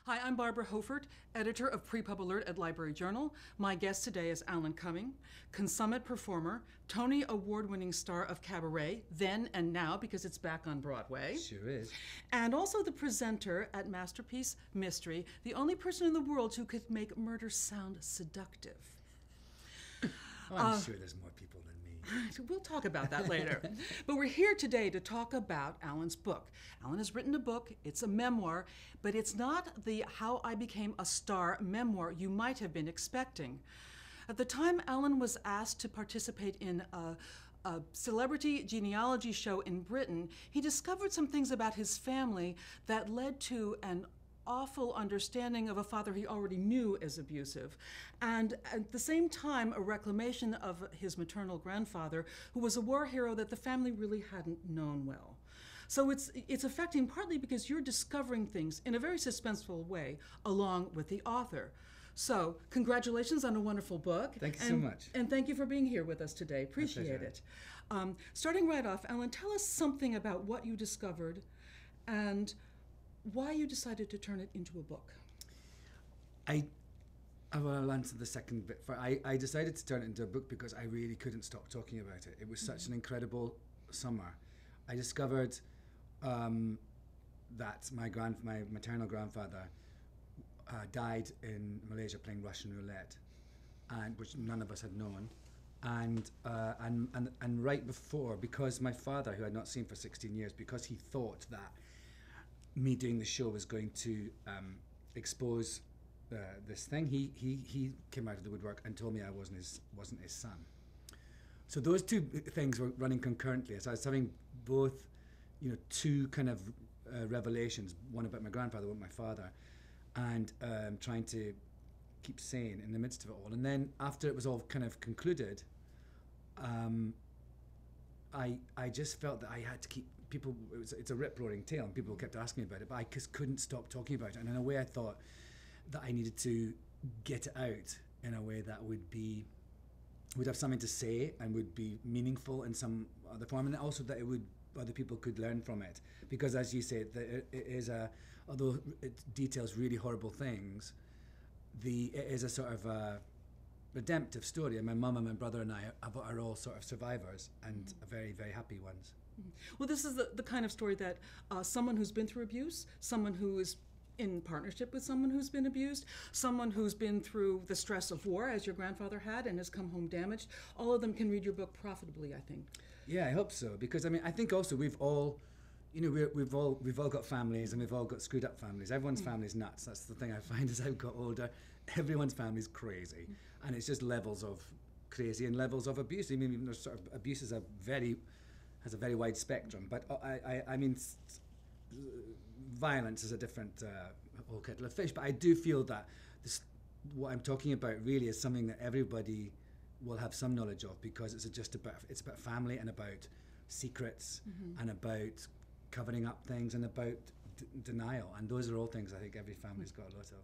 Hi, I'm Barbara Hofert, editor of Pre-Pub Alert at Library Journal. My guest today is Alan Cumming, consummate performer, Tony Award-winning star of Cabaret, then and now because it's back on Broadway. Sure is. And also the presenter at Masterpiece Mystery, the only person in the world who could make murder sound seductive. I'm sure there's more people than me. We'll talk about that later. But we're here today to talk about Alan's book. Alan has written a book. It's a memoir, but it's not the How I Became a Star memoir you might have been expecting. At the time Alan was asked to participate in a celebrity genealogy show in Britain, he discovered some things about his family that led to an awful understanding of a father he already knew as abusive, and at the same time a reclamation of his maternal grandfather, who was a war hero that the family really hadn't known well. So it's affecting partly because you're discovering things in a very suspenseful way along with the author. So congratulations on a wonderful book. Thank you so much. And thank you for being here with us today. Appreciate it. Starting right off, Alan, tell us something about what you discovered and why you decided to turn it into a book. I'll answer the second bit. I decided to turn it into a book because I really couldn't stop talking about it. It was such an incredible summer. I discovered that my maternal grandfather died in Malaysia playing Russian roulette, and which none of us had known. And right before, because my father, who I'd not seen for 16 years, because he thought that me doing the show was going to expose this thing, he came out of the woodwork and told me I wasn't his son. So those two things were running concurrently. So I was having both, two kind of revelations, one about my grandfather, one about my father, and trying to keep sane in the midst of it all. And then after it was all kind of concluded, I just felt that I had to keep people. It's a rip-roaring tale, and people kept asking me about it, but I just couldn't stop talking about it. And in a way, I thought that I needed to get it out in a way that would have something to say and would be meaningful in some other form, and also that other people could learn from it. Because, as you say, it is although it details really horrible things, it is a sort of a redemptive story, and my mum and my brother and I are all sort of survivors, and very, very happy ones. Well, this is the kind of story that someone who's been through abuse, someone who is in partnership with someone who's been abused, someone who's been through the stress of war, as your grandfather had, and has come home damaged, all of them can read your book profitably, I think. Yeah, I hope so, because I think also we've all got families, and we've all got screwed up families. Everyone's family's nuts. That's the thing I find as I've got older. Everyone's family's crazy, and it's just levels of crazy and levels of abuse. I mean, there's sort of abuse has a very wide spectrum, but I mean, violence is a different whole kettle of fish. But I do feel that what I'm talking about really is something that everybody will have some knowledge of, because it's about family and about secrets and about covering up things and about denial, and those are all things I think every family's got a lot of.